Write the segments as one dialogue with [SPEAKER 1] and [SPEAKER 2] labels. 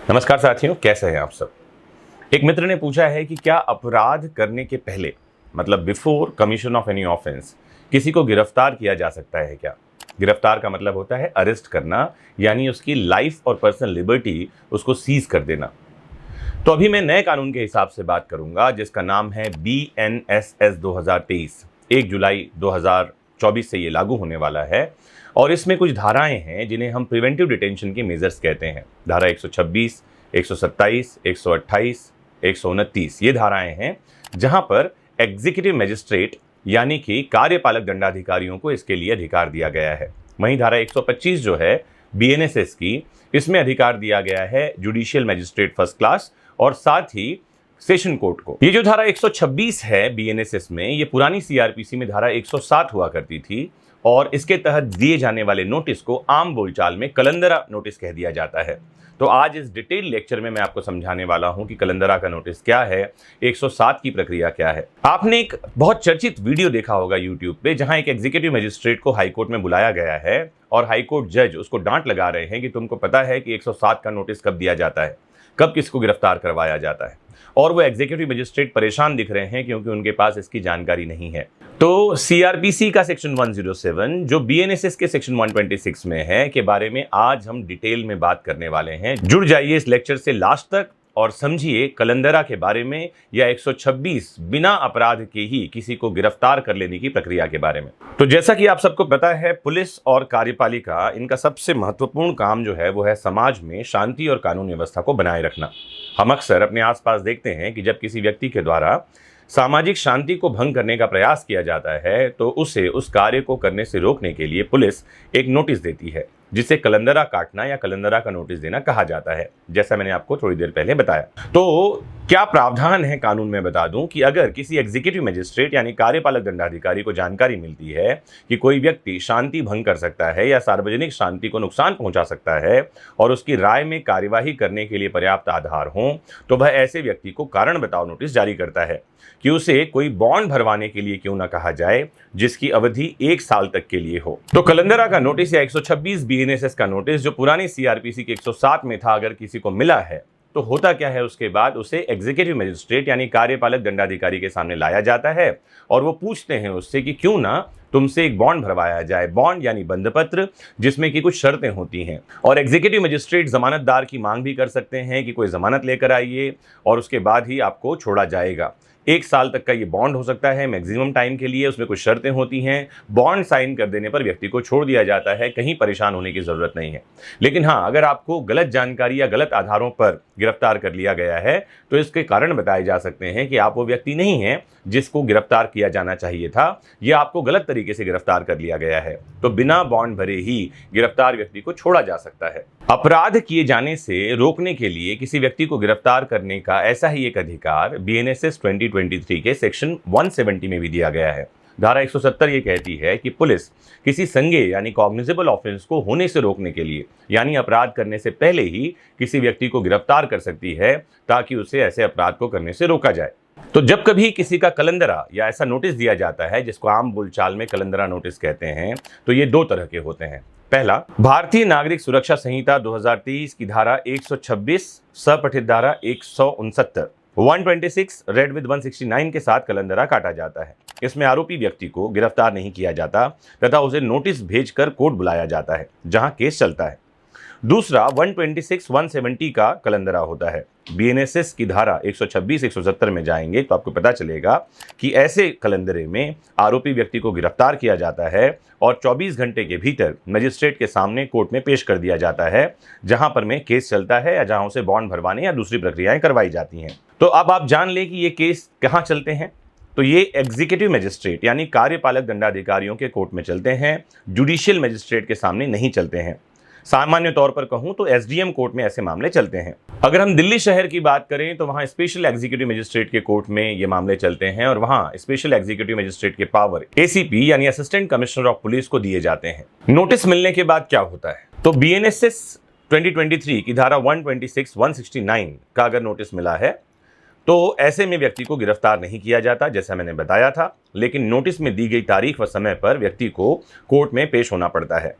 [SPEAKER 1] नमस्कार साथियों, कैसे हैं आप सब। एक मित्र ने पूछा है कि क्या अपराध करने के पहले मतलब before commission of any offence किसी को गिरफ्तार किया जा सकता है क्या। गिरफ्तार का मतलब होता है अरेस्ट करना, यानी उसकी लाइफ और पर्सनल लिबर्टी उसको सीज कर देना। तो अभी मैं नए कानून के हिसाब से बात करूंगा जिसका नाम है BNSS 2023। 1 जुलाई 2024 से ये लागू होने वाला है और इसमें कुछ धाराएं हैं जिन्हें हम प्रिवेंटिव डिटेंशन के मेजर्स कहते हैं। धारा 126, 127, 128, 129 ये धाराएं हैं जहां पर एग्जीक्यूटिव मजिस्ट्रेट यानी कि कार्यपालक दंडाधिकारियों को इसके लिए अधिकार दिया गया है। वहीं धारा 125 जो है BNSS की, इसमें अधिकार दिया गया है जुडिशियल मजिस्ट्रेट फर्स्ट क्लास और साथ ही सेशन कोर्ट को। ये जो धारा 126 है BNSS में, ये पुरानी CRPC में धारा 107 हुआ करती थी और इसके तहत दिए जाने वाले नोटिस को आम बोलचाल में कलंदरा नोटिस कह दिया जाता है। तो आज इस डिटेल लेक्चर में मैं आपको समझाने वाला हूं कि कलंदरा का नोटिस क्या है, 107 की प्रक्रिया क्या है। आपने एक बहुत चर्चित वीडियो देखा होगा यूट्यूब पे, जहां एक एग्जीक्यूटिव मजिस्ट्रेट को हाईकोर्ट में बुलाया गया है और हाईकोर्ट जज उसको डांट लगा रहे हैं कि तुमको पता है कि 107 का नोटिस कब दिया जाता है, कब किसको गिरफ्तार करवाया जाता है। और वो एग्जीक्यूटिव मजिस्ट्रेट परेशान दिख रहे हैं क्योंकि उनके पास इसकी जानकारी नहीं है। तो CRPC का सेक्शन 107 जो BNSS के सेक्शन 126 में है के बारे में आज हम डिटेल में बात करने वाले हैं। जुड़ जाइए इस लेक्चर से लास्ट तक और समझिए कलंदरा के बारे में या 126 बिना अपराध के ही किसी को गिरफ्तार कर लेने की प्रक्रिया के बारे में। तो जैसा कि आप सबको पता है, पुलिस और कार्यपालिका इनका सबसे महत्वपूर्ण काम जो है वो है समाज में शांति और कानून व्यवस्था को बनाए रखना। हम अक्सर अपने आसपास देखते हैं कि जब किसी व्यक्ति के द्वारा सामाजिक शांति को भंग करने का प्रयास किया जाता है तो उसे उस कार्य को करने से रोकने के लिए पुलिस एक नोटिस देती है जिसे कलंदरा काटना या कलंदरा का नोटिस देना कहा जाता है, जैसा मैंने आपको थोड़ी देर पहले बताया। तो क्या प्रावधान है कानून में बता दूं कि अगर किसी एग्जीक्यूटिव मजिस्ट्रेट यानी कार्यपालक दंडाधिकारी को जानकारी मिलती है कि कोई व्यक्ति शांति भंग कर सकता है या सार्वजनिक शांति को नुकसान पहुंचा सकता है और उसकी राय में कार्यवाही करने के लिए पर्याप्त आधार हों, तो वह ऐसे व्यक्ति को कारण बताओ नोटिस जारी करता है कि उसे कोई बॉन्ड भरवाने के लिए क्यों ना कहा जाए जिसकी अवधि 1 साल तक के लिए हो। तो कलंदरा का नोटिस या 126 BNSS का नोटिस जो पुरानी CRPC के 107 में था, अगर किसी को मिला है तो होता क्या है, उसके बाद उसे एग्जीक्यूटिव मजिस्ट्रेट यानी कार्यपालक दंडाधिकारी के सामने लाया जाता है और वो पूछते हैं उससे कि क्यों ना तुमसे एक बॉन्ड भरवाया जाए। बॉन्ड यानी बंधपत्र, जिसमें कि कुछ शर्तें होती हैं और एग्जीक्यूटिव मजिस्ट्रेट जमानतदार की मांग भी कर सकते हैं कि कोई जमानत लेकर आइए और उसके बाद ही आपको छोड़ा जाएगा। 1 साल तक का ये बॉन्ड हो सकता है मैक्सिमम टाइम के लिए, उसमें कुछ शर्तें होती हैं। बॉन्ड साइन कर देने पर व्यक्ति को छोड़ दिया जाता है, कहीं परेशान होने की जरूरत नहीं है। लेकिन हाँ, अगर आपको गलत जानकारी या गलत आधारों पर गिरफ्तार कर लिया गया है तो इसके कारण बताए जा सकते हैं कि आप वो व्यक्ति नहीं हैं जिसको गिरफ्तार किया जाना चाहिए था, या आपको गलत तरीके से गिरफ्तार कर लिया गया है। तो बिना बॉन्ड भरे ही गिरफ्तार व्यक्ति को छोड़ा जा सकता है। अपराध किए जाने से रोकने के लिए किसी व्यक्ति को गिरफ्तार करने का ऐसा ही एक अधिकार BNSS 2023 के सेक्शन 170 में भी दिया गया है। धारा 170 ये कहती है कि पुलिस किसी संज्ञेय यानी कॉग्निजेबल ऑफेंस को होने से रोकने के लिए यानी अपराध करने से पहले ही किसी व्यक्ति को गिरफ्तार कर सकती है ताकि उसे ऐसे अपराध को करने से रोका जाए। तो जब कभी किसी का कलंदरा या ऐसा नोटिस दिया जाता है जिसको आम बोलचाल में कलंदरा नोटिस कहते हैं, तो ये 2 तरह के होते हैं। पहला, भारतीय नागरिक सुरक्षा संहिता 2023 की धारा 126 सपठित धारा 169 126 रेड विद 169 के साथ कलंदरा काटा जाता है। इसमें आरोपी व्यक्ति को गिरफ्तार नहीं किया जाता तथा उसे नोटिस भेजकर कोर्ट बुलाया जाता है जहां केस चलता है। दूसरा 126 170 का कलंदरा होता है। BNSS की धारा 126 170 में जाएंगे तो आपको पता चलेगा कि ऐसे कलंदरे में आरोपी व्यक्ति को गिरफ्तार किया जाता है और 24 घंटे के भीतर मजिस्ट्रेट के सामने कोर्ट में पेश कर दिया जाता है जहां पर में केस चलता है या जहां उसे बॉन्ड भरवाने या दूसरी प्रक्रियाएं करवाई जाती हैं। तो अब आप जान लें कि ये केस कहां चलते हैं। तो ये एग्जीक्यूटिव मजिस्ट्रेट यानी कार्यपालक दंडाधिकारियों के कोर्ट में चलते हैं, जुडिशियल मजिस्ट्रेट के सामने नहीं चलते हैं। सामान्य तौर पर कहूं तो SDM कोर्ट में ऐसे मामले चलते हैं। अगर हम दिल्ली शहर की बात करें तो वहां स्पेशल एग्जीक्यूटिव मजिस्ट्रेट के कोर्ट में ये मामले चलते हैं और वहां स्पेशल एग्जीक्यूटिव मजिस्ट्रेट के पावर ACP यानी असिस्टेंट कमिश्नर ऑफ पुलिस को दिए जाते हैं। नोटिस मिलने के बाद क्या होता है, तो BNSS 2023 की धारा 126 169 का अगर नोटिस मिला है तो ऐसे में व्यक्ति को गिरफ्तार नहीं किया जाता जैसा मैंने बताया था, लेकिन नोटिस में दी गई तारीख व समय पर व्यक्ति को कोर्ट में पेश होना पड़ता है।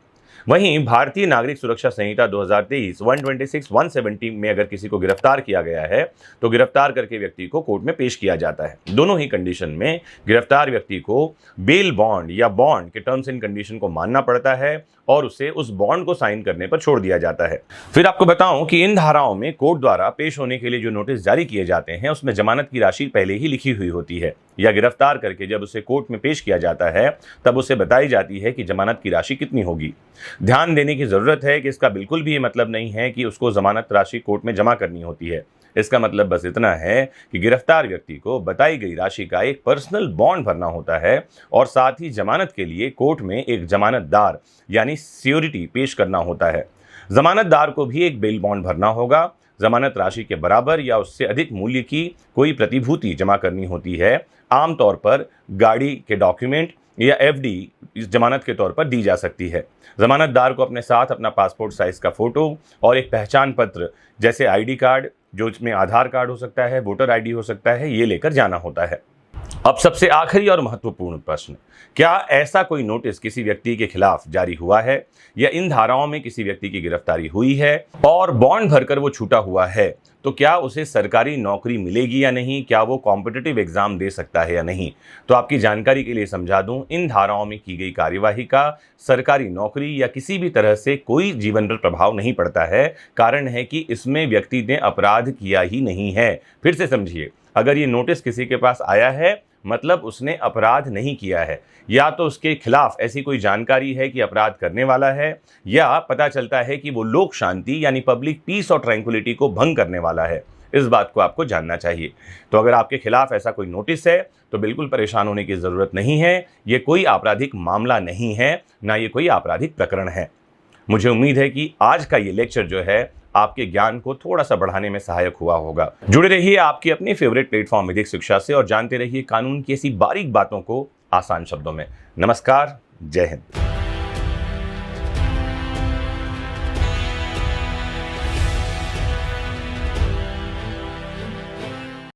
[SPEAKER 1] वहीं भारतीय नागरिक सुरक्षा संहिता 2023 126 170 में अगर किसी को गिरफ्तार किया गया है तो गिरफ्तार करके व्यक्ति को कोर्ट में पेश किया जाता है। दोनों ही कंडीशन में गिरफ्तार व्यक्ति को बेल बॉन्ड या बॉन्ड के टर्म्स एंड कंडीशन को मानना पड़ता है और उसे उस बॉन्ड को साइन करने पर छोड़ दिया जाता है। फिर आपको बताऊं कि इन धाराओं में कोर्ट द्वारा पेश होने के लिए जो नोटिस जारी किए जाते हैं उसमें जमानत की राशि पहले ही लिखी हुई होती है, या गिरफ्तार करके जब उसे कोर्ट में पेश किया जाता है तब उसे बताई जाती है कि जमानत की राशि कितनी होगी। ध्यान देने की जरूरत है कि इसका बिल्कुल भी ये मतलब नहीं है कि उसको जमानत राशि कोर्ट में जमा करनी होती है। इसका मतलब बस इतना है कि गिरफ्तार व्यक्ति को बताई गई राशि का एक पर्सनल बॉन्ड भरना होता है और साथ ही जमानत के लिए कोर्ट में एक जमानतदार यानी सिक्योरिटी पेश करना होता है। जमानतदार को भी एक बेल बॉन्ड भरना होगा। जमानत राशि के बराबर या उससे अधिक मूल्य की कोई प्रतिभूति जमा करनी होती है। आमतौर पर गाड़ी के डॉक्यूमेंट या एफडी जमानत के तौर पर दी जा सकती है। जमानतदार को अपने साथ अपना पासपोर्ट साइज का फोटो और एक पहचान पत्र जैसे आईडी कार्ड, जो इसमें आधार कार्ड हो सकता है, वोटर आईडी हो सकता है, ये लेकर जाना होता है। अब सबसे आखिरी और महत्वपूर्ण प्रश्न, क्या ऐसा कोई नोटिस किसी व्यक्ति के खिलाफ जारी हुआ है या इन धाराओं में किसी व्यक्ति की गिरफ्तारी हुई है और बॉन्ड भरकर वो छूटा हुआ है, तो क्या उसे सरकारी नौकरी मिलेगी या नहीं, क्या वो कॉम्पिटिटिव एग्जाम दे सकता है या नहीं? तो आपकी जानकारी के लिए समझा दूं, इन धाराओं में की गई कार्यवाही का सरकारी नौकरी या किसी भी तरह से कोई जीवन पर प्रभाव नहीं पड़ता है। कारण है कि इसमें व्यक्ति ने अपराध किया ही नहीं है। फिर से समझिए, अगर ये नोटिस किसी के पास आया है मतलब उसने अपराध नहीं किया है, या तो उसके खिलाफ ऐसी कोई जानकारी है कि अपराध करने वाला है, या पता चलता है कि वो लोक शांति यानी पब्लिक पीस और ट्रैंक्विलिटी को भंग करने वाला है। इस बात को आपको जानना चाहिए। तो अगर आपके खिलाफ ऐसा कोई नोटिस है तो बिल्कुल परेशान होने की ज़रूरत नहीं है। ये कोई आपराधिक मामला नहीं है, ना ये कोई आपराधिक प्रकरण है। मुझे उम्मीद है कि आज का ये लेक्चर जो है आपके ज्ञान को थोड़ा सा बढ़ाने में सहायक हुआ होगा। जुड़े रहिए आपकी अपनी फेवरेट प्लेटफॉर्म विधिक शिक्षा से और जानते रहिए कानून की ऐसी बारीक बातों को आसान शब्दों में। नमस्कार, जय हिंद।